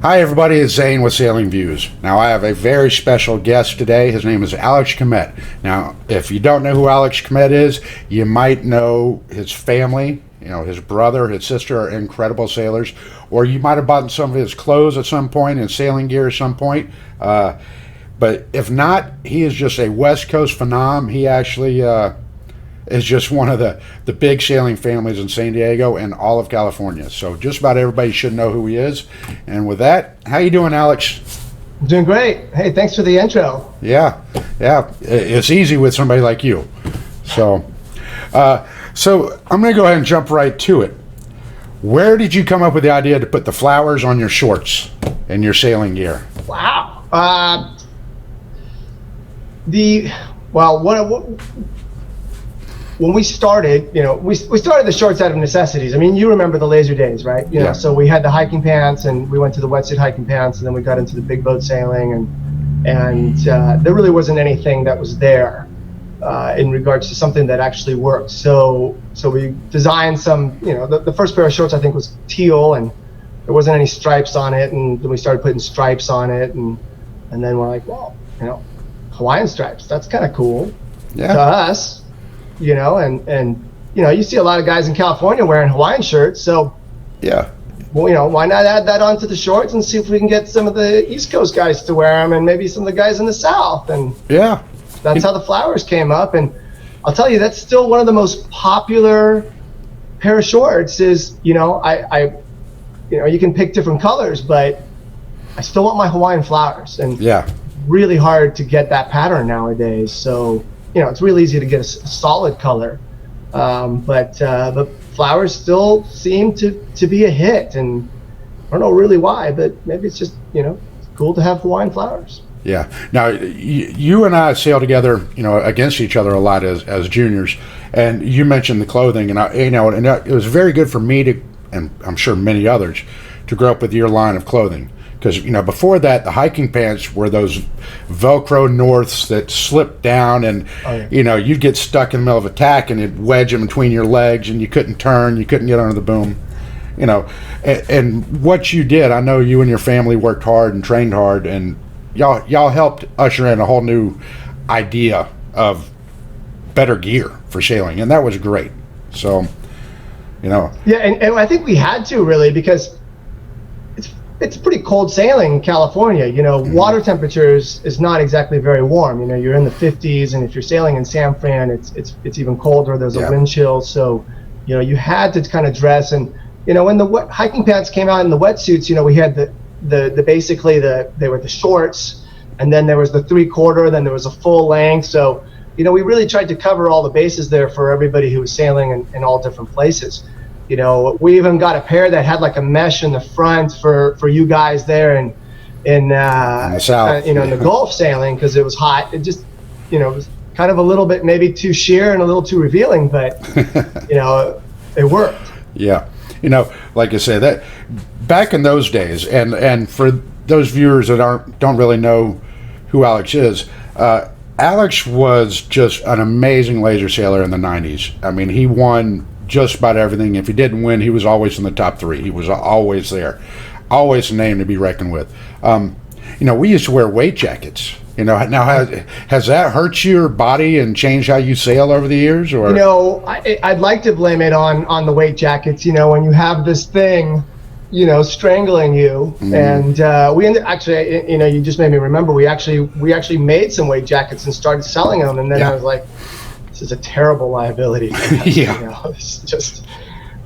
Hi everybody, it's Zane with Sailing Views. Now I have a very special guest today. His name is Alex Camet. Now if you don't know who Alex Camet is, you might know his family. You know, his brother, his sister are incredible sailors, or you might have bought some of his clothes at some point and sailing gear at some point. But if not, he is just a West Coast phenom. He actually is just one of the big sailing families in San Diego and all of California. So just about everybody should know who he is. And with that, how you doing, Alex? I'm doing great. Hey, thanks for the intro. Yeah, it's easy with somebody like you. So I'm going to go ahead and jump right to it. Where did you come up with the idea to put the flowers on your shorts and your sailing gear? Wow. When we started, we started the shorts out of necessities. I mean, you remember the laser days, right? You know, so we had the hiking pants, and we went to the wetsuit hiking pants, and then we got into the big boat sailing, and there really wasn't anything that was there in regards to something that actually worked. So we designed some, the first pair of shorts I think was teal, and there wasn't any stripes on it, and then we started putting stripes on it, and then we're like, well, Hawaiian stripes, that's kind of cool to us. And you see a lot of guys in California wearing Hawaiian shirts, so well, why not add that onto the shorts and see if we can get some of the East Coast guys to wear them, and maybe some of the guys in the South, and that's how the flowers came up. And I'll tell you, that's still one of the most popular pair of shorts. Is you can pick different colors, but I still want my Hawaiian flowers, and really hard to get that pattern nowadays. So it's really easy to get a solid color, but flowers still seem to be a hit, and I don't know really why, but maybe it's just it's cool to have Hawaiian flowers. Yeah. Now you and I sail together, against each other a lot as juniors, and you mentioned the clothing, and it was very good for me to, and I'm sure many others, to grow up with your line of clothing. Because before that, the hiking pants were those Velcro Norths that slipped down, and you'd get stuck in the middle of a tack, and it'd wedge in between your legs, and you couldn't turn, you couldn't get under the boom. And what you did, I know you and your family worked hard and trained hard, and y'all helped usher in a whole new idea of better gear for sailing, and that was great. So, Yeah, and I think we had to, really, because it's pretty cold sailing in California. Water temperatures is not exactly very warm. You're in the 50s, and if you're sailing in San Fran, it's even colder. There's a wind chill, so you had to kind of dress. And when the hiking pants came out in the wetsuits, we had they were the shorts, and then there was the 3/4, then there was a full length. So we really tried to cover all the bases there for everybody who was sailing in all different places. We even got a pair that had like a mesh in the front for you guys there in the South, in the Gulf sailing, because it was hot. It just, it was kind of a little bit maybe too sheer and a little too revealing, but it worked. Yeah, like I said, that back in those days, and for those viewers that don't really know who Alex is, Alex was just an amazing laser sailor in the 90s. I mean, he won just about everything. If he didn't win, he was always in the top 3. He was always there, always a name to be reckoned with. We used to wear weight jackets. Now has that hurt your body and changed how you sail over the years? Or I'd like to blame it on the weight jackets. When you have this thing, strangling you, and we ended actually. You just made me remember. We actually made some weight jackets and started selling them, and then I was like, this is a terrible liability. It's just,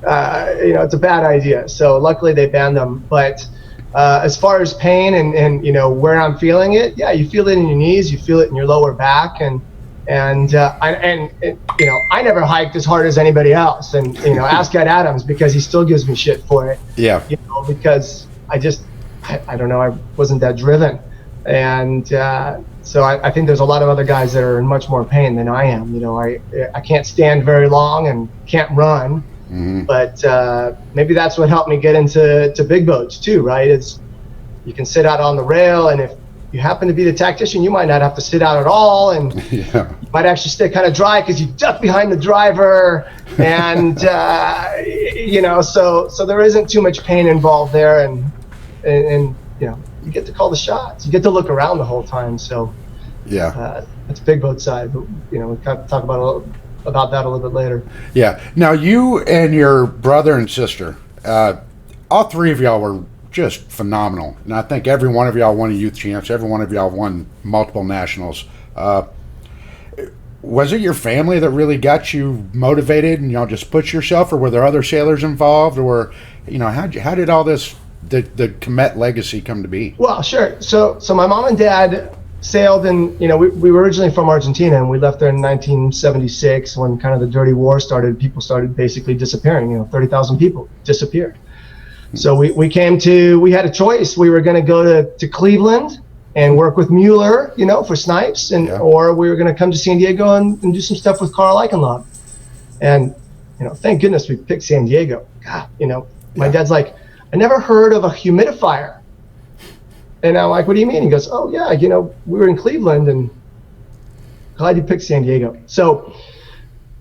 it's a bad idea. So luckily they banned them. But as far as pain and where I'm feeling it, you feel it in your knees, you feel it in your lower back, and I never hiked as hard as anybody else. And ask Ed Adams, because he still gives me shit for it. Yeah. Because I don't know, I wasn't that driven, and. So I think there's a lot of other guys that are in much more pain than I am. I can't stand very long and can't run, but maybe that's what helped me get into big boats too, right? It's you can sit out on the rail, and if you happen to be the tactician, you might not have to sit out at all, and you might actually stay kind of dry because you duck behind the driver, and so there isn't too much pain involved there, and you get to call the shots. You get to look around the whole time. So Yeah. It's big boat side, but we can talk about that a little bit later. Yeah. Now, you and your brother and sister, all three of y'all were just phenomenal. And I think every one of y'all won a youth champs. Every one of y'all won multiple nationals. Was it your family that really got you motivated and y'all just pushed yourself, or were there other sailors involved, or, how did all this, the Camet legacy come to be? Well, sure. So my mom and dad sailed, and we were originally from Argentina, and we left there in 1976 when kind of the dirty war started. People started basically disappearing. 30,000 people disappeared. So we had a choice. We were going to go to Cleveland and work with Mueller, for snipes, or we were going to come to San Diego and do some stuff with Carl Eichenlaub. And thank goodness we picked San Diego. God, my dad's like, I never heard of a humidifier. And I'm like, what do you mean? He goes, oh yeah, we were in Cleveland, and glad you picked San Diego. So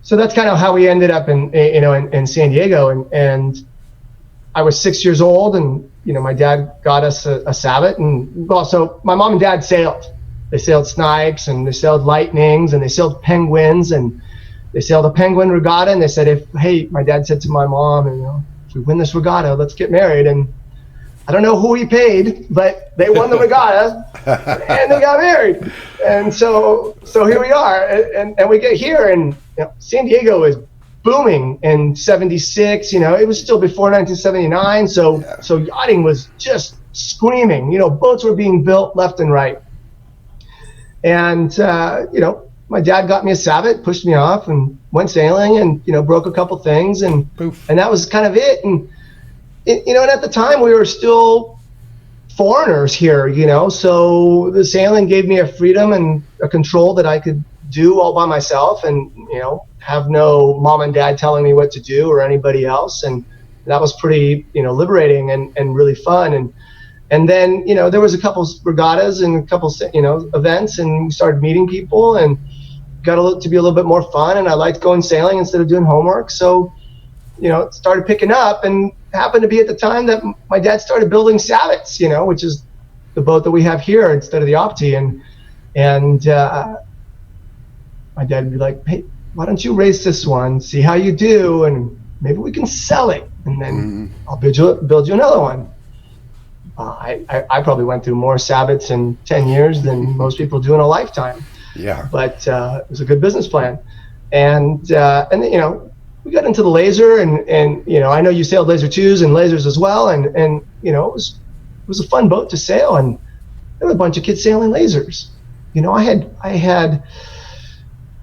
that's kind of how we ended up in San Diego. And I was 6 years old, and my dad got us a Sabot, and so my mom and dad sailed. They sailed snipes, and they sailed lightnings, and they sailed penguins, and they sailed a penguin regatta. And they said, my dad said to my mom, if we win this regatta, let's get married. And I don't know who he paid, but they won the regatta and they got married. And so here we are, and we get here, and San Diego is booming in 76. It was still before 1979. So yachting was just screaming. Boats were being built left and right. And my dad got me a Sabot, pushed me off, and went sailing, and broke a couple things, and that was kind of it. And and at the time we were still foreigners here, so the sailing gave me a freedom and a control that I could do all by myself, and have no mom and dad telling me what to do or anybody else. And that was pretty liberating and really fun. And then there was a couple regattas and a couple events, and we started meeting people and got to be a little bit more fun, and I liked going sailing instead of doing homework. So it started picking up, and happened to be at the time that my dad started building Sabots, which is the boat that we have here instead of the Opti. And my dad would be like, hey, why don't you race this one, see how you do, and maybe we can sell it, and then I'll build you another one. I probably went through more Sabots in 10 years than most people do in a lifetime. Yeah. But it was a good business plan. And then, we got into the laser, and I know you sailed laser 2s and lasers as well, and it was a fun boat to sail, and there were a bunch of kids sailing lasers. I had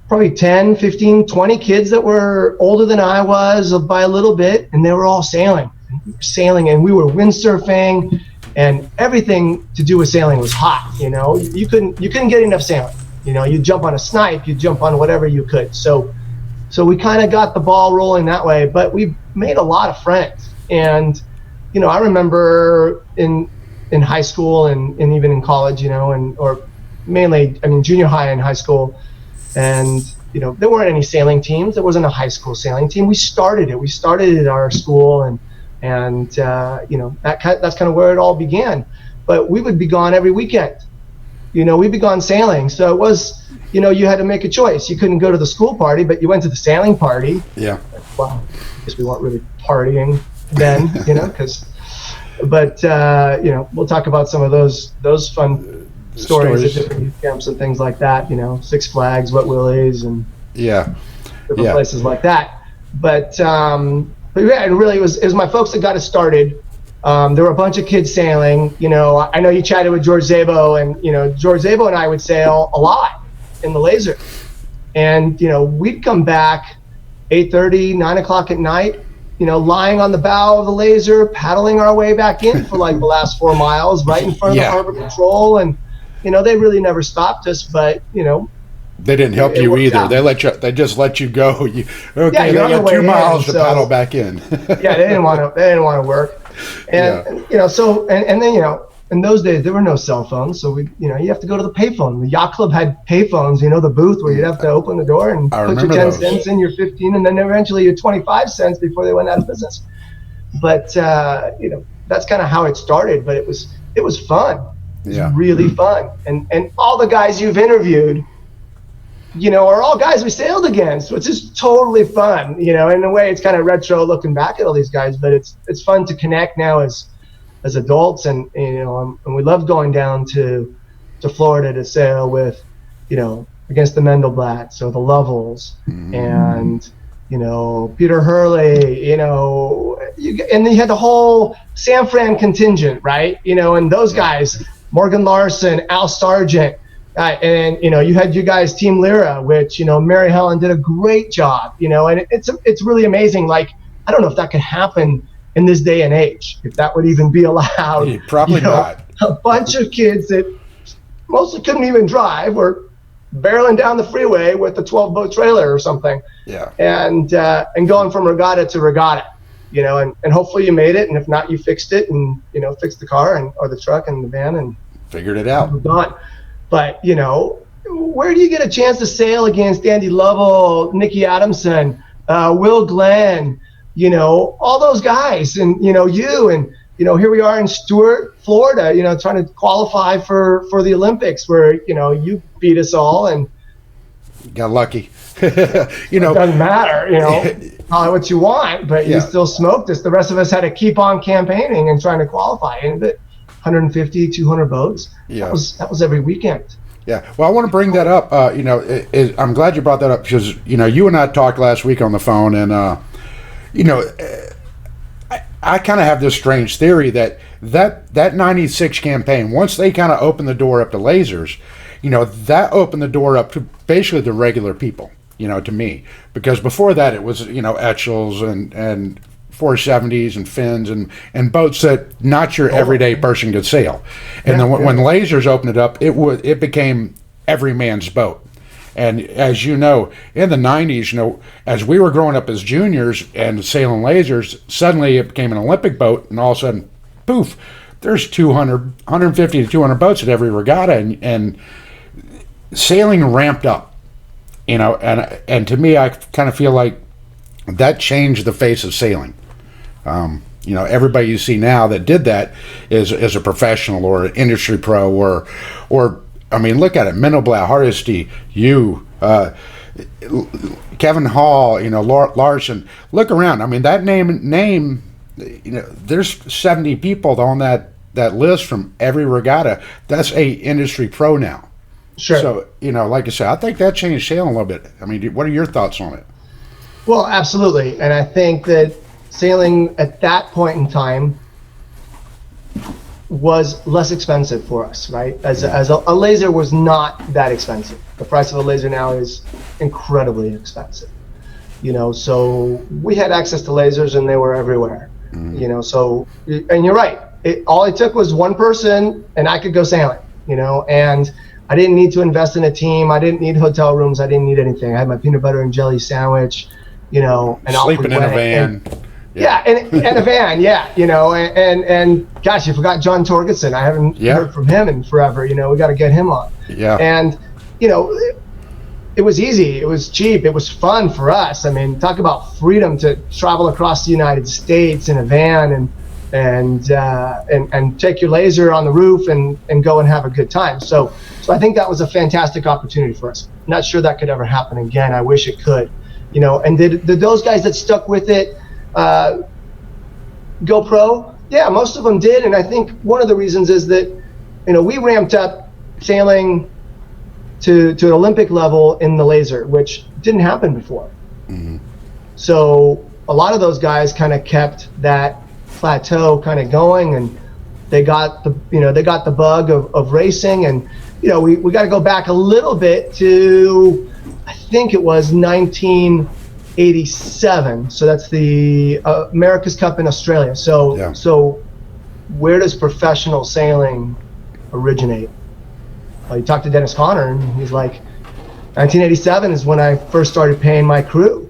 probably 10, 15, 20 kids that were older than I was by a little bit, and they were all sailing, and we were windsurfing, and everything to do with sailing was hot. You couldn't get enough sailing. You'd jump on a snipe, you'd jump on whatever you could. So we kind of got the ball rolling that way, but we made a lot of friends. And, I remember in high school and even in college, or mainly, junior high and high school. And, there weren't any sailing teams. There wasn't a high school sailing team. We started it. We started it at our school, and that's kind of where it all began. But we would be gone every weekend. We'd be gone sailing. So it was, you had to make a choice. You couldn't go to the school party, but you went to the sailing party. Yeah. Well, I guess we weren't really partying then, but we'll talk about some of those fun stories at different youth camps and things like that, Six Flags, Wet Willies, and different places like that. But yeah, it really was my folks that got us started. There were a bunch of kids sailing. I know you chatted with George Szabo, and George Szabo and I would sail a lot in the laser, and we'd come back 8:30, 9 o'clock at night, lying on the bow of the laser, paddling our way back in for like the last 4 miles, right in front of the harbor patrol. And they really never stopped us, but they didn't help you either. They just let you go. They got 2 miles to paddle back in. Yeah, they didn't want to work. And then in those days there were no cell phones, so you have to go to the payphone. The yacht club had payphones, the booth where you'd have to open the door and put your 10 cents in, your 15, and then eventually your 25 cents before they went out of business. But that's kind of how it started. But it it was fun. It was Yeah. really fun. And all the guys you've interviewed, are all guys we sailed against, which is totally fun. In a way, it's kind of retro looking back at all these guys, but it's fun to connect now as adults, and and we love going down to Florida to sail with, against the Mendelblatts or the Lovels, and Peter Hurley, and then you had the whole San Fran contingent, right? And those guys, Morgan Larson, Al Sargent, and you had you guys, Team Lyra, which Mary Helen did a great job, and it's really amazing. Like, I don't know if that could happen in this day and age, if that would even be allowed. Probably not. A bunch of kids that mostly couldn't even drive were barreling down the freeway with a 12-boat trailer or something. Yeah. And going from regatta to regatta, and hopefully you made it, and if not, you fixed it, and fixed the car or the truck and the van and figured it out. Moved on. But where do you get a chance to sail against Andy Lovell, Nicky Adamson, Will Glenn, all those guys, and here we are in Stuart, Florida, trying to qualify for the Olympics, where you beat us all and got lucky. It doesn't matter, probably what you want, but you still smoked us. The rest of us had to keep on campaigning and trying to qualify, and 150, 200 boats. Yeah, that was every weekend. Yeah. Well, I want to bring that up. I'm glad you brought that up, because you and I talked last week on the phone, and I kind of have this strange theory that 96 campaign, once they kind of opened the door up to lasers, that opened the door up to basically the regular people, to me, because before that it was Etchells and 470s and fins and boats that not your everyday person could sail. And then when lasers opened it up, it became every man's boat. And as you know, in the 90s, as we were growing up as juniors and sailing lasers, suddenly it became an Olympic boat, and all of a sudden, poof, there's 150 to 200 boats at every regatta, and sailing ramped up, and to me, I kind of feel like that changed the face of sailing. Everybody you see now that did that is a professional or an industry pro or I mean, look at it: Mendelblatt, Hardesty, Kevin Hall, Larson. Look around. I mean, that name. There's 70 people on that list from every regatta. That's a industry pro now. Sure. So like I said, I think that changed sailing a little bit. I mean, what are your thoughts on it? Well, absolutely, and I think that sailing at that point in time was less expensive for us, right? As a laser was not that expensive. The price of a laser now is incredibly expensive. So we had access to lasers, and they were everywhere. So, and you're right. All it took was one person, and I could go sailing. And I didn't need to invest in a team. I didn't need hotel rooms. I didn't need anything. I had my peanut butter and jelly sandwich, and sleeping in a van. And a van, and gosh, you forgot John Torgerson. I haven't heard from him in forever. We got to get him on. Yeah. And it was easy, it was cheap, it was fun for us. I mean, talk about freedom to travel across the United States in a van and take your laser on the roof and go and have a good time. So I think that was a fantastic opportunity for us. Not sure that could ever happen again. I wish it could. And did those guys that stuck with it go pro? Yeah, most of them did, and I think one of the reasons is that we ramped up sailing to an Olympic level in the laser, which didn't happen before. So a lot of those guys kind of kept that plateau kind of going, and they got the bug of racing, and we got to go back a little bit to, I think it was 1987. So that's the America's Cup in Australia. So where does professional sailing originate? Well, you talk to Dennis Conner, and he's like, 1987 is when I first started paying my crew,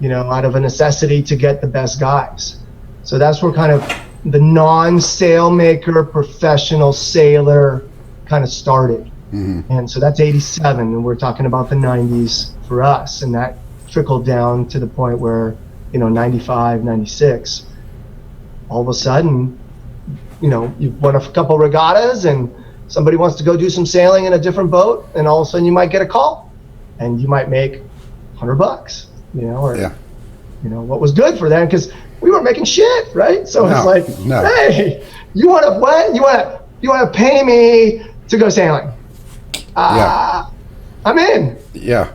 out of a necessity to get the best guys. So that's where kind of the non-sailmaker professional sailor kind of started. And so that's 87, and we're talking about the 90s for us, and that trickled down to the point where 95, 96, all of a sudden you've won a couple regattas and somebody wants to go do some sailing in a different boat, and all of a sudden you might get a call and you might make $100, what was good for them, because we weren't making shit, right? So it's like, hey, you want to what? You want to pay me to go sailing? I'm in. Yeah.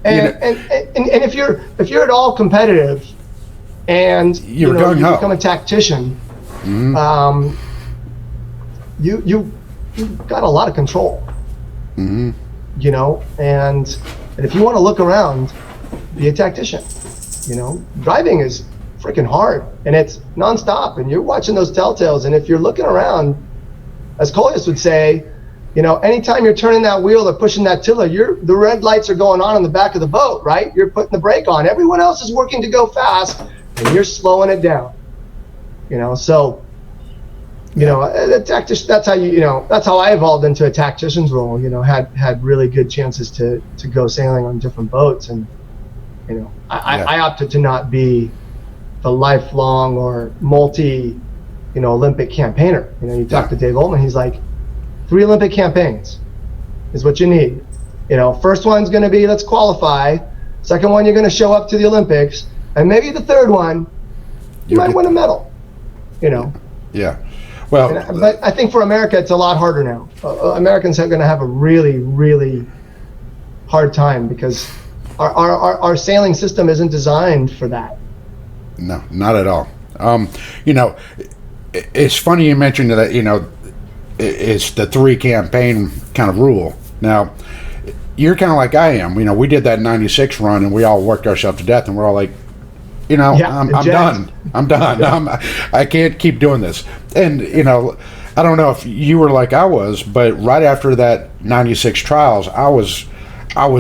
And if you're at all competitive, and you become a tactician, you got a lot of control. And if you want to look around, be a tactician. Driving is freaking hard, and it's nonstop, and you're watching those telltales. And if you're looking around, as Coleus would say, anytime you're turning that wheel or pushing that tiller, the red lights are going on in the back of the boat, right? You're putting the brake on. Everyone else is working to go fast, and you're slowing it down. So a tactician. That's how that's how I evolved into a tactician's role. Had really good chances to go sailing on different boats, and I opted to not be the lifelong or multi Olympic campaigner. You talk to Dave Oltman, he's like, 3 Olympic campaigns is what you need. First one's going to be, let's qualify. Second one, you're going to show up to the Olympics, and maybe the third one, you might win a medal. Yeah. Well, but I think for America, it's a lot harder now. Americans are going to have a really, really hard time, because our sailing system isn't designed for that. No, not at all. It's funny you mentioned that, it's the 3 campaign kind of rule. Now, you're kind of like I am. We did that 96 run, and we all worked ourselves to death, and we're all like, I'm done. I'm done. I can't keep doing this. And, I don't know if you were like I was, but right after that 96 trials, I was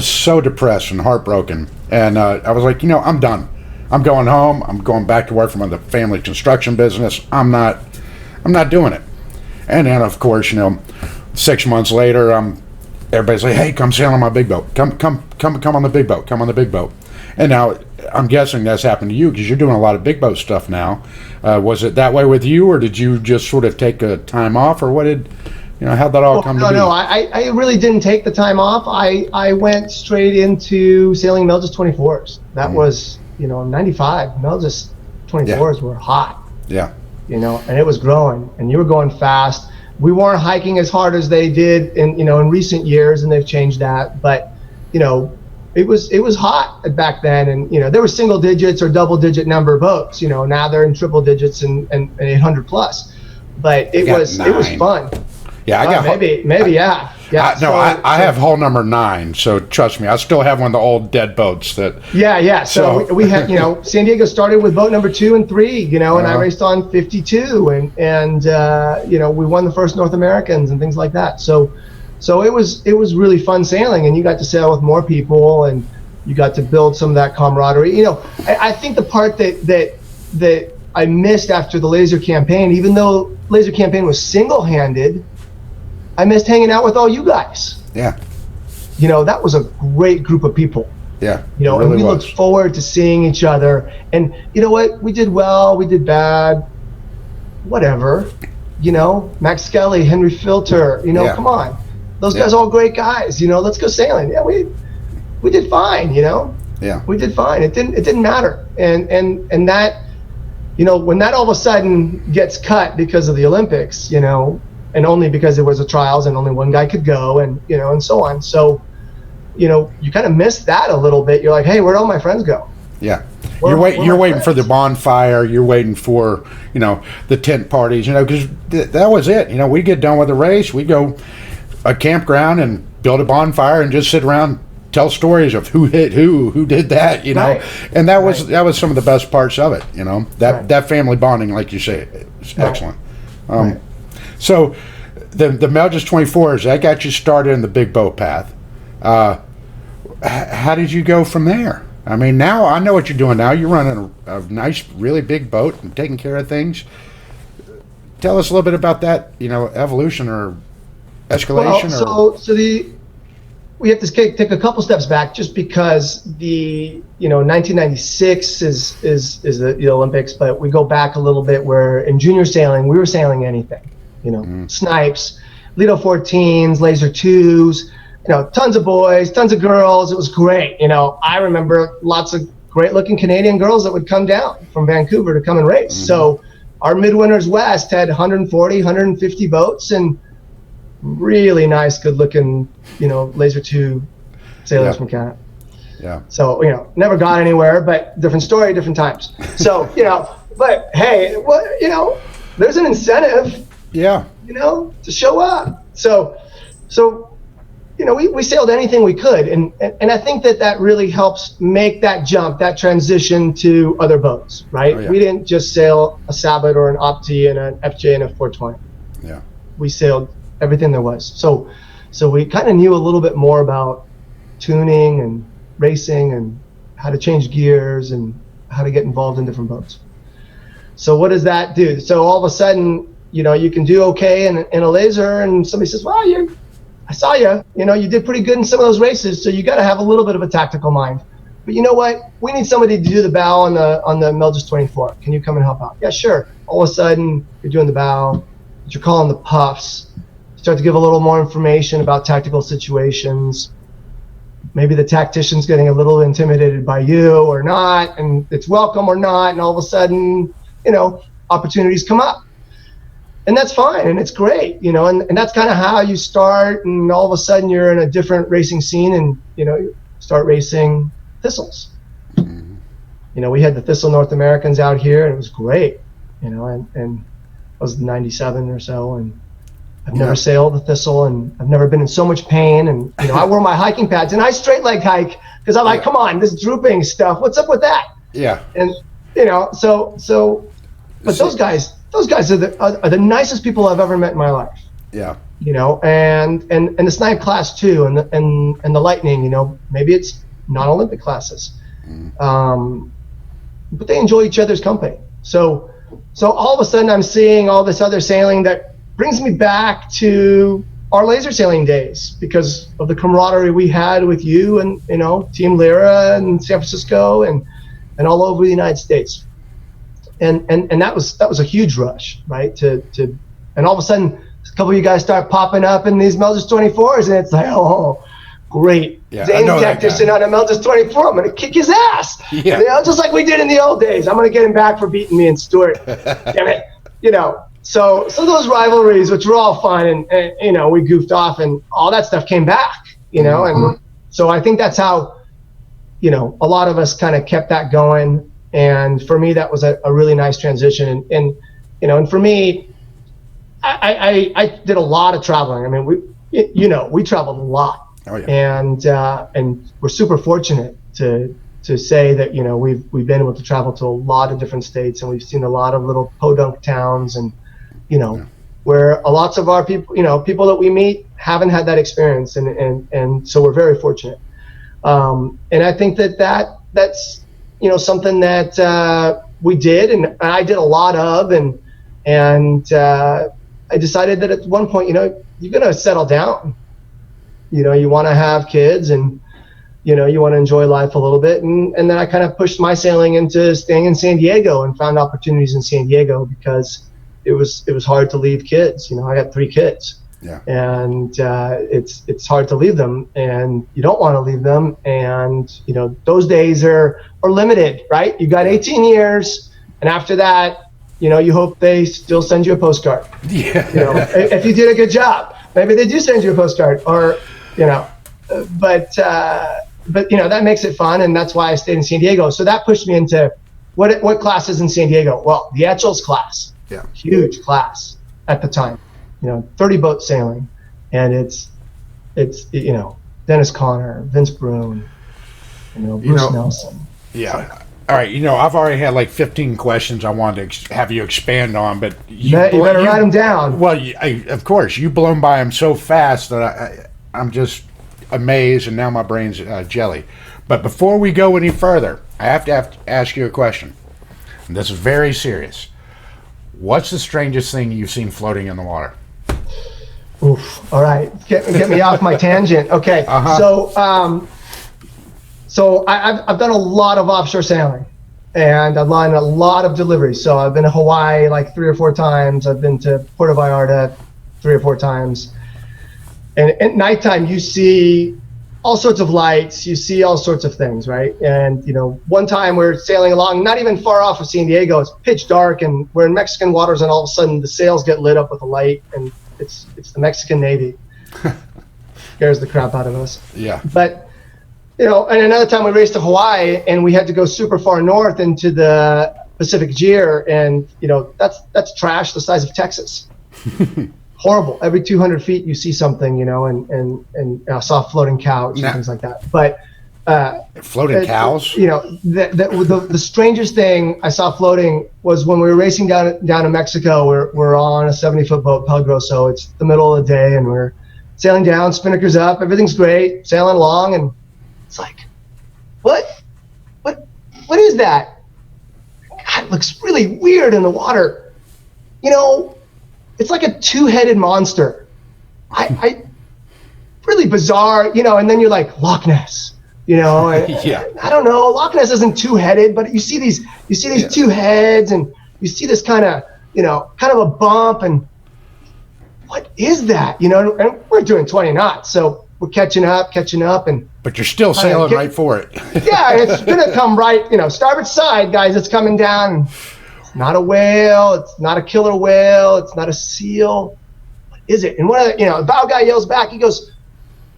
so depressed and heartbroken. And I was like, I'm done. I'm going home. I'm going back to work for the family construction business. I'm not doing it. And then, of course, 6 months later, everybody's like, hey, come sail on my big boat. Come on the big boat. Come on the big boat. And now I'm guessing that's happened to you, because you're doing a lot of big boat stuff now. Was it that way with you, or did you just sort of take a time off, or how'd that all come to be? No, I really didn't take the time off. I went straight into sailing Melges 24s. That was, 95. Melges 24s were hot. Yeah. And it was growing, and you were going fast. We weren't hiking as hard as they did in recent years, and they've changed that. But, it was hot back then, and there were single digits or double digit number boats. Now they're in triple digits and 800 plus. But it was fun. Yeah, I got maybe yeah. I have hull number 9, so trust me, I still have one of the old dead boats that. Yeah. So we had, San Diego started with boat number 2 and 3, and I raced on 52, and we won the first North Americans and things like that. So it was really fun sailing, and you got to sail with more people, and you got to build some of that camaraderie. I think the part that I missed after the laser campaign, even though laser campaign was single-handed, I missed hanging out with all you guys. Yeah. That was a great group of people. Yeah. And we looked forward to seeing each other. And you know what? We did well, we did bad, whatever. Max Skelly, Henry Filter, come on. Those guys are all great guys. Let's go sailing. Yeah, we did fine, Yeah. We did fine. It didn't matter. And that, when that all of a sudden gets cut because of the Olympics, and only because it was a trials and only one guy could go, and and so on. So, you kind of miss that a little bit. You're like, hey, where'd all my friends go? Yeah. You're waiting for the bonfire. You're waiting for, the tent parties, because that was it. We'd get done with the race. We'd go a campground and build a bonfire and just sit around, tell stories of who hit who did that, Right. And that was some of the best parts of it, that family bonding, like you say, is excellent. Right. So the Melges 24s, that got you started in the big boat path. How did you go from there? I mean, now I know what you're doing now. You're running a nice, really big boat and taking care of things. Tell us a little bit about that, evolution or escalation. So we have to take a couple steps back, just because 1996 is the Olympics, but we go back a little bit where in junior sailing we were sailing anything, snipes, Lido 14s, laser 2s, tons of boys, tons of girls. It was great. I remember lots of great looking Canadian girls that would come down from Vancouver to come and race. So our Midwinters West had 140, 150 boats, and really nice, good looking, laser 2 sailors from Canada. Yeah. So, never got anywhere, but different story, different times. So, but hey, there's an incentive, Yeah. to show up. So, we sailed anything we could. And I think that really helps make that jump, that transition to other boats, right? Oh, yeah. We didn't just sail a Sabot or an Opti and an FJ and a 420. Yeah. We sailed everything there was. So we kind of knew a little bit more about tuning and racing and how to change gears and how to get involved in different boats. So what does that do? So all of a sudden, you can do okay in a laser, and somebody says, well, I saw you, you did pretty good in some of those races. So you got to have a little bit of a tactical mind. But you know what? We need somebody to do the bow on the Melges 24. Can you come and help out? Yeah, sure. All of a sudden, you're doing the bow, but you're calling the puffs. Start to give a little more information about tactical situations. Maybe the tactician's getting a little intimidated by you or not, and it's welcome or not, and all of a sudden, opportunities come up. And that's fine, and it's great, and that's kind of how you start, and all of a sudden you're in a different racing scene, and, you start racing thistles. We had the Thistle North Americans out here, and it was great, and I was 97 or so, and I've never sailed the Thistle, and I've never been in so much pain. And, I wore my hiking pads, and I straight leg hike because I'm like, come on, this drooping stuff, what's up with that? Yeah. And, but those guys are the nicest people I've ever met in my life. Yeah. And the snipe class too, and the lightning, maybe it's non-Olympic classes. But they enjoy each other's company. So all of a sudden I'm seeing all this other sailing that brings me back to our laser sailing days because of the camaraderie we had with you and, Team Lyra and San Francisco and all over the United States. And that was a huge rush, right? And all of a sudden a couple of you guys start popping up in these Melges 24s, and it's like, oh, great. Zane tactician on a Melges 24. I'm going to kick his ass. Yeah. Just like we did in the old days. I'm going to get him back for beating me in Stuart. Damn it. So those rivalries, which were all fun, and we goofed off, and all that stuff came back, and so I think that's how, a lot of us kind of kept that going. And for me, that was a really nice transition. And for me, I did a lot of traveling. I mean, we traveled a lot. Oh, yeah. And we're super fortunate to say that, we've been able to travel to a lot of different states, and we've seen a lot of little podunk towns, and, where lots of our people, people that we meet haven't had that experience. And so we're very fortunate. And I think that's, something that we did, and I did a lot of, and I decided that at one point, you're going to settle down. You want to have kids, and, you want to enjoy life a little bit. And then I kind of pushed my sailing into staying in San Diego, and found opportunities in San Diego because it was hard to leave kids. I got 3 kids. Yeah. And it's hard to leave them, and you don't want to leave them. And, those days are limited, right? You got 18 years, and after that, you hope they still send you a postcard. Yeah. If you did a good job, maybe they do send you a postcard, or, but that makes it fun, and that's why I stayed in San Diego. So that pushed me into what classes in San Diego? Well, the Etchells class. Yeah. Huge class at the time. 30 boat sailing, and it's Dennis Conner, Vince Broom, Bruce Nelson. Yeah. So, all right. I've already had like 15 questions I wanted to have you expand on, but you better write them down. Well, of course, you've blown by them so fast that I'm just amazed, and now my brain's jelly. But before we go any further, I have to ask you a question, and this is very serious. What's the strangest thing you've seen floating in the water? Oof. All right. Get me off my tangent. Okay. So I've done a lot of offshore sailing, and I've done a lot of deliveries. So I've been to Hawaii like 3 or 4 times. I've been to Puerto Vallarta 3 or 4 times. And at nighttime, you see all sorts of lights. You see all sorts of things, right? And, one time we're sailing along, not even far off of San Diego. It's pitch dark, and we're in Mexican waters, and all of a sudden the sails get lit up with a light, and it's the Mexican Navy. Scares the crap out of us. Yeah. But, and another time we raced to Hawaii, and we had to go super far north into the Pacific Gyre, and, that's trash the size of Texas. Horrible. Every 200 feet you see something, and I saw a floating couch and things like that. But floating cows? The strangest thing I saw floating was when we were racing down to Mexico. We're on a 70-foot boat, Peligroso. It's the middle of the day, and we're sailing down, spinnakers up, everything's great, sailing along, and it's like, what is that? God, it looks really weird in the water. It's like a 2-headed monster. I really bizarre, and then you're like, Loch Ness, Yeah. I don't know, Loch Ness isn't 2-headed, but you see these 2 heads, and you see this kind of a bump, and what is that? And we're doing 20 knots, so we're catching up, and but you're still sailing right for it. Yeah, it's gonna come right, starboard side, guys. It's coming down. It's not a whale. It's not a killer whale. It's not a seal. What is it? And one of the bow guy yells back. He goes,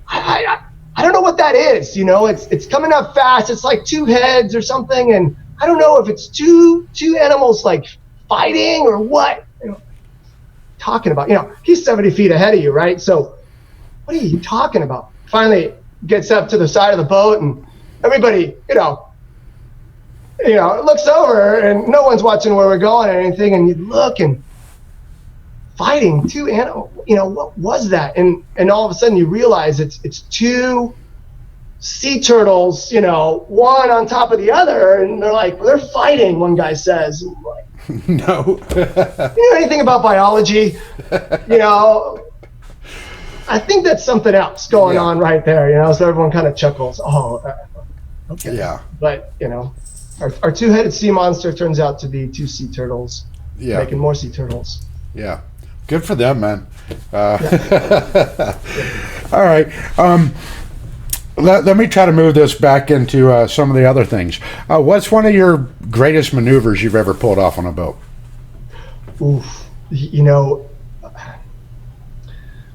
I don't know what that is. It's coming up fast. It's like 2 heads or something, and I don't know if it's two animals like fighting or what. Talking about, he's 70 feet ahead of you, right? So what are you talking about? Finally gets up to the side of the boat, and everybody, looks over, and no one's watching where we're going or anything, and you look, and fighting 2 animals, what was that? And all of a sudden you realize it's 2 sea turtles, one on top of the other, and they're fighting, one guy says. I'm like, no. You know anything about biology? I think that's something else going on right there, so everyone kind of chuckles. Oh, okay. Yeah. But, our 2-headed sea monster turns out to be 2 sea turtles, making more sea turtles. Yeah. Good for them, man. All right. Let me try to move this back into some of the other things. What's one of your greatest maneuvers you've ever pulled off on a boat? Oof.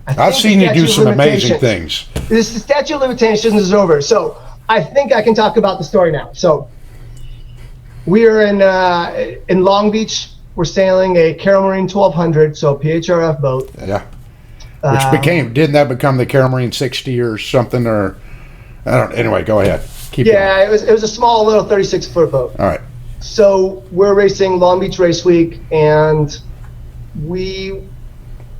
I've seen you do some amazing things. The statute of limitations is over, so I think I can talk about the story now. So we are in Long Beach. We're sailing a Carol Marine 1200, so a PHRF boat. Yeah. Which didn't that become the Carol Marine 60 or something? Or anyway, go ahead. Keep going. It was a small little 36-foot boat. All right. So we're racing Long Beach Race Week, and we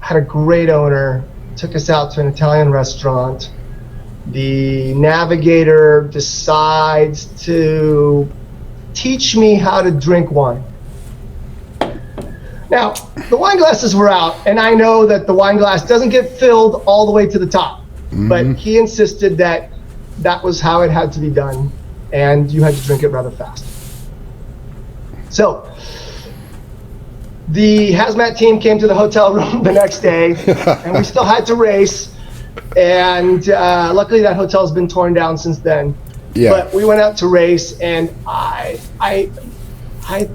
had a great owner. Took us out to an Italian restaurant. The navigator decides to teach me how to drink wine. Now, the wine glasses were out, and I know that the wine glass doesn't get filled all the way to the top, but he insisted that was how it had to be done, and you had to drink it rather fast. So the hazmat team came to the hotel room the next day, and we still had to race. And luckily, that hotel's been torn down since then. Yeah. But we went out to race, and I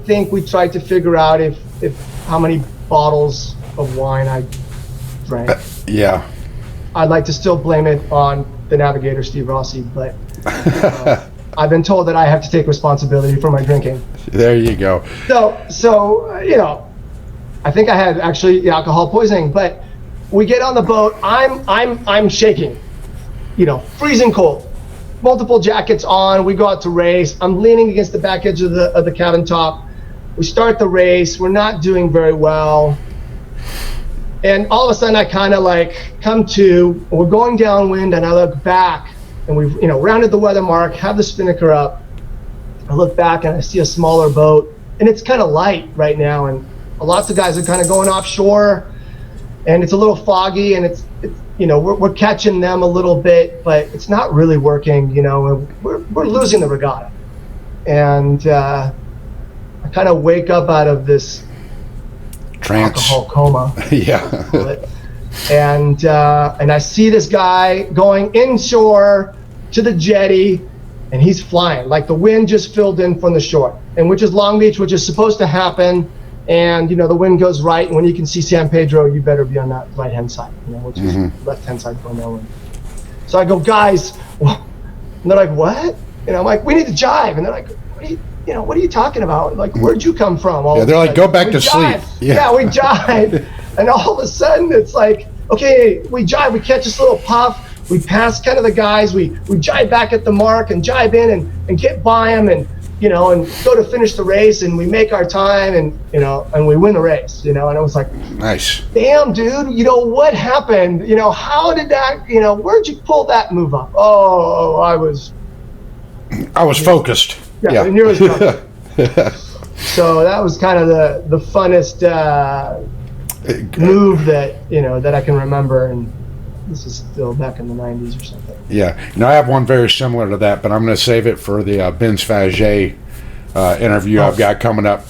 think we tried to figure out if how many bottles of wine I drank. Yeah. I'd like to still blame it on the navigator, Steve Rossi, but I've been told that I have to take responsibility for my drinking. There you go. So I think I had actually alcohol poisoning, but we get on the boat. I'm shaking, freezing cold, multiple jackets on. We go out to race. I'm leaning against the back edge of the cabin top. We start the race. We're not doing very well, and all of a sudden I kind of come to. We're going downwind, and I look back, and we've rounded the weather mark, have the spinnaker up. I look back and I see a smaller boat, and it's kind of light right now, and lots of guys are kind of going offshore. and it's a little foggy, and it's we're catching them a little bit, but it's not really working, and we're losing the regatta. And I kind of wake up out of this trance, alcohol coma. Yeah. And I see this guy going inshore to the jetty, and he's flying. Like the wind just filled in from the shore, and which is Long Beach, which is supposed to happen. And the wind goes right, and when you can see San Pedro, you better be on that right-hand side, which is left-hand side going that way. So I go, guys, and they're like, what? And I'm like, we need to jive. And they're like, what are you talking about? Like, where'd you come from? They're like, go back to sleep. Yeah, we jive. And all of a sudden, it's like, okay, we jive. We catch this little puff. We pass kind of the guys. We jive back at the mark and jive in and get by them and go to finish the race, and we make our time, and and we win the race, and I was like, nice. Damn, dude, what happened? How did that? Where'd you pull that move up? Oh, I was focused. Yeah. And yours So that was kind of the funnest move that I can remember, and this is still back in the 90s or something. Yeah, I have one very similar to that, but I'm going to save it for the Benz Faget interview I've got coming up.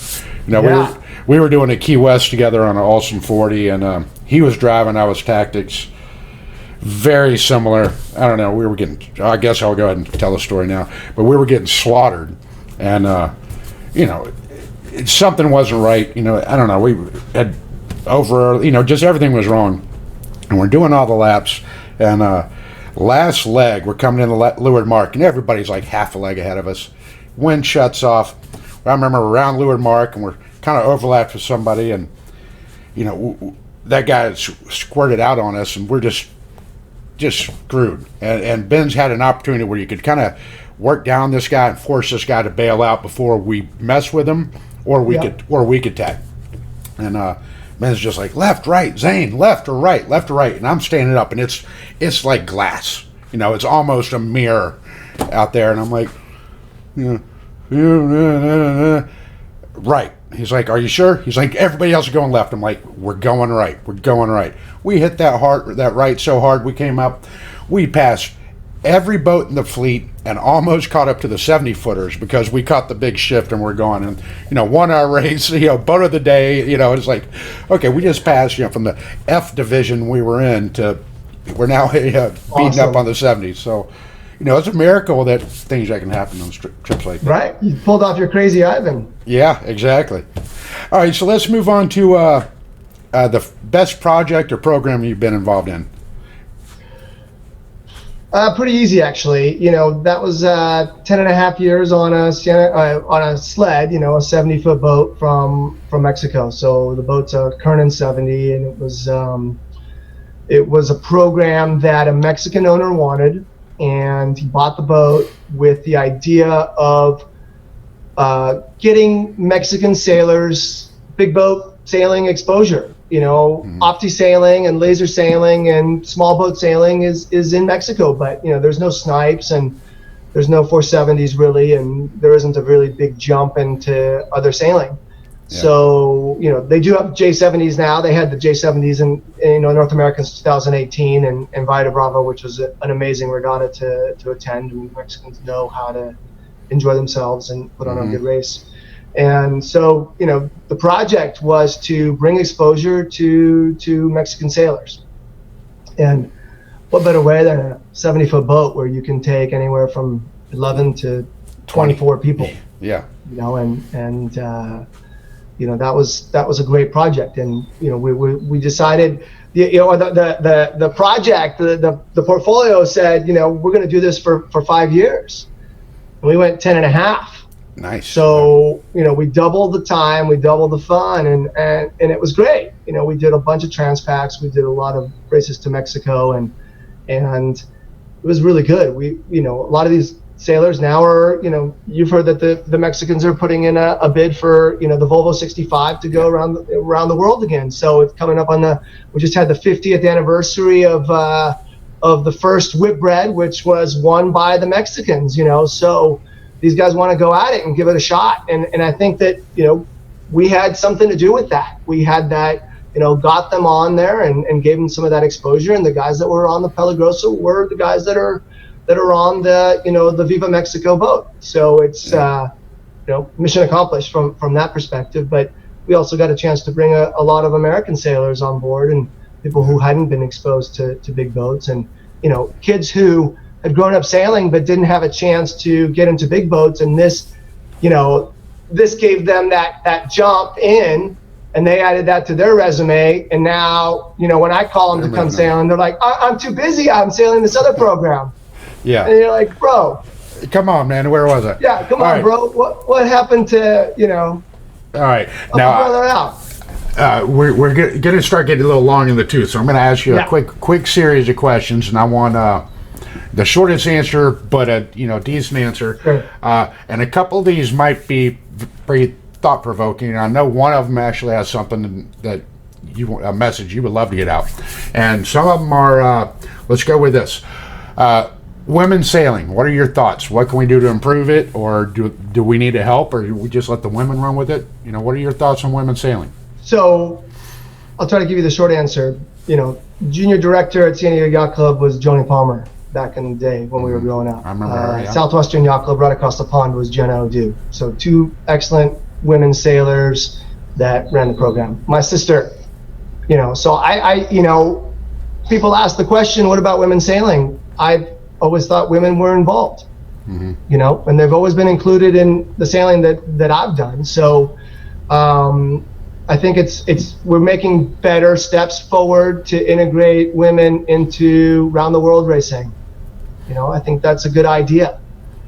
We were doing a Key West together on an Olsen 40, and he was driving, I was tactics. Very similar. I don't know. We were getting. I guess I'll go ahead and tell the story now. But we were getting slaughtered, and something wasn't right. I don't know. We had over. Just everything was wrong, and we're doing all the laps, and last leg we're coming in the Leeward Mark, and everybody's like half a leg ahead of us. Wind shuts off. I remember we're around Leeward Mark, and we're kind of overlapped with somebody, and that guy squirted out on us, and we're just screwed. And Ben's had an opportunity where you could kind of work down this guy and force this guy to bail out before we mess with him, or we could tag. And Ben's just like, left, right, Zane, left or right, and I'm standing up, and it's like glass. It's almost a mirror out there, and I'm like, right. He's like, are you sure? He's like, everybody else is going left. I'm like, we're going right. We hit that right so hard, we came up, we passed every boat in the fleet and almost caught up to the 70-footers because we caught the big shift and we're going, and won our race, boat of the day. It's like, okay, we just passed from the F division we were in to we're now beating up on the 70s. So it's a miracle that things that can happen on trips like that. Right. You pulled off your crazy Ivan. Yeah, exactly. All right, so let's move on to the best project or program you've been involved in. Pretty easy, actually. That was 10 and a half years on a sled, a 70-foot boat from Mexico. So the boat's a Kernan 70, and it was a program that a Mexican owner wanted. And he bought the boat with the idea of getting Mexican sailors big boat sailing exposure. Opti sailing and laser sailing and small boat sailing is in Mexico, but there's no snipes and there's no 470s really, and there isn't a really big jump into other sailing. Yeah. So they do have J70s now. They had the J70s in North America since 2018, and Vita Bravo, which was an amazing regatta to attend. And Mexicans know how to enjoy themselves and put on a good race. And so the project was to bring exposure to Mexican sailors. And what better way than a 70-foot boat where you can take anywhere from 11 to 24 people? Yeah. That was a great project, and we decided, the project, the portfolio said, we're going to do this for 5 years, and we went 10 and a half. Nice. So we doubled the time, we doubled the fun, and it was great. We did a bunch of transpacks, we did a lot of races to Mexico, and it was really good. A lot of these sailors now are, you've heard that the Mexicans are putting in a bid for, the Volvo 65 to go around the world again. So it's coming up we just had the 50th anniversary of the first Whitbread, which was won by the Mexicans, so these guys want to go at it and give it a shot. And I think that, we had something to do with that. We had that got them on there and gave them some of that exposure. And the guys that were on the Peligroso were the guys that are on the Viva Mexico boat. So it's mission accomplished from that perspective. But we also got a chance to bring a lot of American sailors on board and people who hadn't been exposed to big boats, and kids who had grown up sailing but didn't have a chance to get into big boats. And this gave them that jump in, and they added that to their resume. And now, when I call them to come sailing, they're like, I'm too busy. I'm sailing this other program. Yeah. And you're like, bro, come on, man. Where was it? Yeah, come on, bro. What happened to, All right. Now, brother out. We're going to start getting a little long in the tooth, so I'm going to ask you a quick series of questions, and I want the shortest answer, but a decent answer. Sure. And a couple of these might be pretty thought-provoking. I know one of them actually has something that a message you would love to get out, and some of them are. Let's go with this. Women sailing. What are your thoughts? What can we do to improve it, or do we need to help, or do we just let the women run with it? What are your thoughts on women sailing? So, I'll try to give you the short answer. Junior director at San Diego Yacht Club was Joni Palmer back in the day when we were growing up. I remember her, yeah. Southwestern Yacht Club right across the pond was Jenna O'Dew. So 2 excellent women sailors that ran the program. My sister, so I people ask the question, what about women sailing? I've always thought women were involved, and they've always been included in the sailing that I've done. So I think we're making better steps forward to integrate women into round the world racing. I think that's a good idea.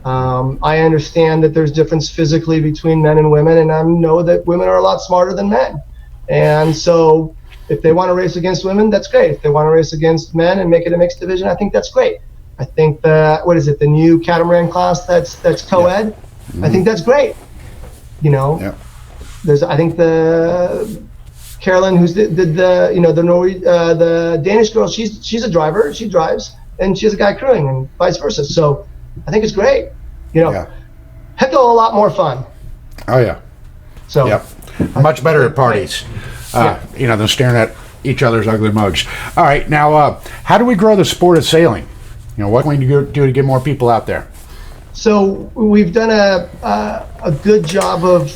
I understand that there's difference physically between men and women, and I know that women are a lot smarter than men. And so if they want to race against women, that's great. If they want to race against men and make it a mixed division, I think that's great. I think the new catamaran class that's co-ed, yeah. I think that's great. Yeah. I think the Carolyn who did the Danish girl, she's a driver, she drives, and she has a guy crewing, and vice versa. So I think it's great. Heck, a lot more fun. Oh yeah. So yep. Much better at parties, than staring at each other's ugly mugs. All right, now how do we grow the sport of sailing? What can we do to get more people out there? So we've done a good job of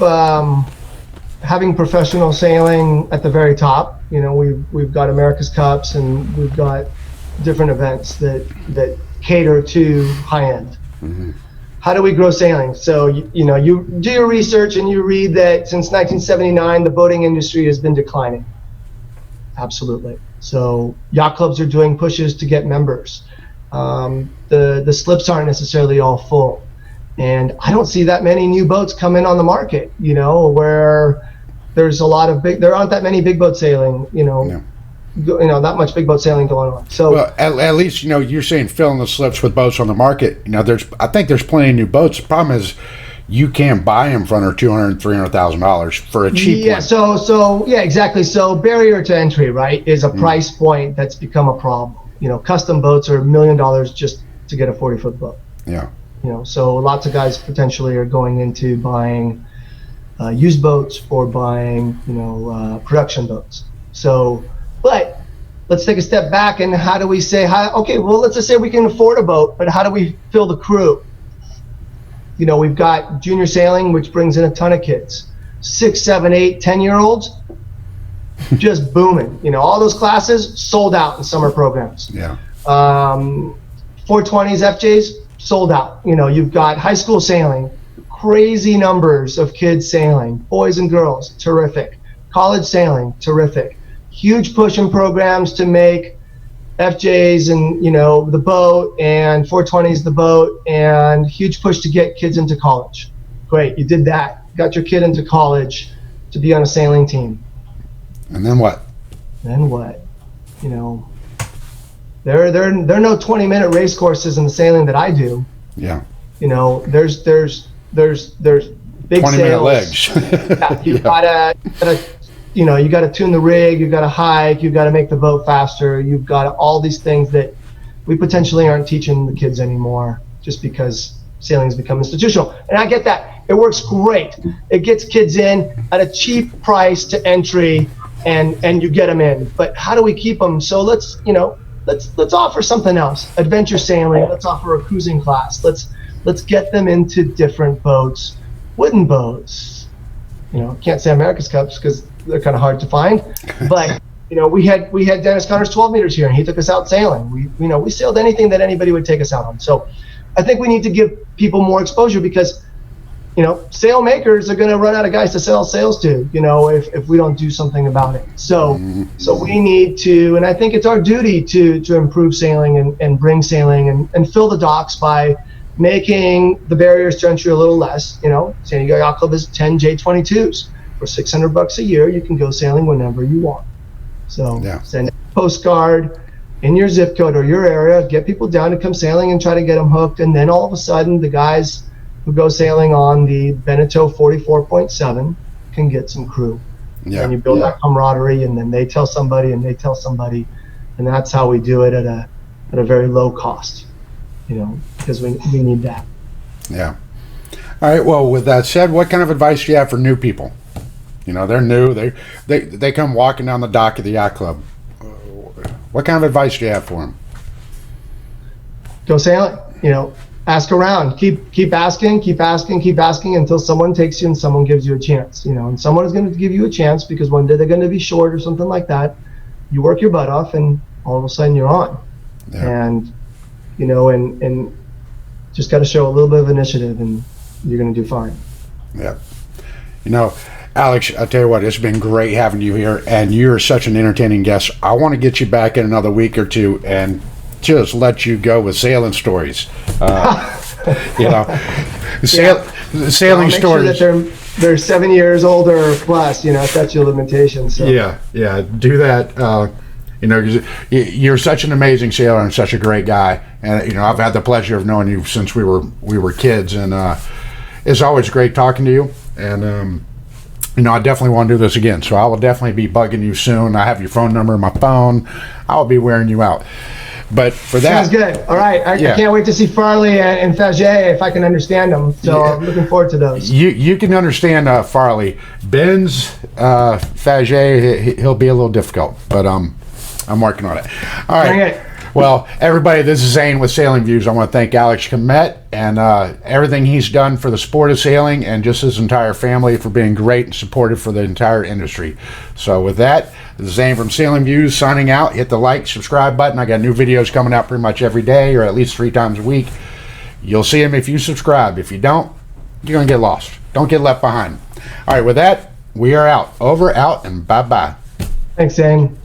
having professional sailing at the very top. We've got America's Cups, and we've got different events that cater to high end. Mm-hmm. How do we grow sailing? So you do your research and you read that since 1979 the boating industry has been declining. Absolutely. So yacht clubs are doing pushes to get members. The slips aren't necessarily all full, and I don't see that many new boats coming on the market. Where there's there aren't that many big boat sailing. Not much big boat sailing going on. So well, at least you're saying filling the slips with boats on the market. I think there's plenty of new boats. The problem is you can't buy them for under $200,000-$300,000 for a cheap one. So yeah, exactly. So barrier to entry, right, is a price point that's become a problem. Custom boats are $1 million just to get a 40-foot boat. Yeah. So lots of guys potentially are going into buying used boats or buying, production boats. So, but let's take a step back, and how do we say, let's just say we can afford a boat, but how do we fill the crew? We've got junior sailing, which brings in a ton of kids, 6, 7, 8, 10-year-olds. Just booming. All those classes sold out in summer programs. Yeah. 420s, FJs sold out. You've got high school sailing, crazy numbers of kids sailing, boys and girls, terrific. College sailing, terrific. Huge push in programs to make FJs and the boat, and 420s the boat, and huge push to get kids into college. Great, you did that. Got your kid into college to be on a sailing team. And then what? There are no 20-minute race courses in the sailing that I do. Yeah. There's big 20-minute legs. Yeah, you gotta you gotta tune the rig, you gotta hike, you gotta make the boat faster, you've got all these things that we potentially aren't teaching the kids anymore, just because sailing has become institutional. And I get that. It works great. It gets kids in at a cheap price to entry, and you get them in. But how do we keep them? So let's offer something else. Adventure sailing. Let's offer a cruising class. Let's get them into different boats, wooden boats. Can't say America's Cups because they're kind of hard to find. But we had Dennis Connor's 12 meters here, and he took us out sailing. We sailed anything that anybody would take us out on. So I think we need to give people more exposure because sail makers are going to run out of guys to sell sails to, if we don't do something about it. So we need to, and I think it's our duty to improve sailing and bring sailing and fill the docks by making the barriers to entry a little less. San Diego Yacht Club is 10 J22s for $600 a year. You can go sailing whenever you want. So send a postcard in your zip code or your area, get people down to come sailing and try to get them hooked. And then all of a sudden the guys who go sailing on the Beneteau 44.7 can get some crew. And you build that camaraderie, and then they tell somebody and they tell somebody, and that's how we do it at a very low cost, because we need that. Yeah. All right. Well, with that said, what kind of advice do you have for new people? They're new. They come walking down the dock of the yacht club. What kind of advice do you have for them? Go sailing. Ask around. Keep asking until someone takes you and someone gives you a chance. And someone is going to give you a chance because one day they're going to be short or something like that. You work your butt off, and all of a sudden you're on. And and just got to show a little bit of initiative, and you're going to do fine. Yeah. Alex, I tell you what, it's been great having you here, and you're such an entertaining guest. I want to get you back in another week or two and just let you go with sailing stories. Sailing stories. Sure that they're 7 years older plus. Statute of limitations. So. Yeah, do that. 'Cause you're such an amazing sailor and such a great guy, and I've had the pleasure of knowing you since we were kids, and it's always great talking to you. And I definitely want to do this again, so I will definitely be bugging you soon. I have your phone number in my phone. I will be wearing you out. But for that, sounds good. All right, I can't wait to see Farley and Faget if I can understand them. So I'm looking forward to those. You can understand Farley. Ben's Faget, he'll be a little difficult, but I'm working on it. All right. Bring it. Well, everybody, this is Zane with Sailing Views. I want to thank Alex Camet and everything he's done for the sport of sailing, and just his entire family for being great and supportive for the entire industry. So with that, this is Zane from Sailing Views signing out. Hit the like, subscribe button. I got new videos coming out pretty much every day, or at least 3 times a week. You'll see them if you subscribe. If you don't, you're going to get lost. Don't get left behind. All right, with that, we are out. Over, out, and bye-bye. Thanks, Zane.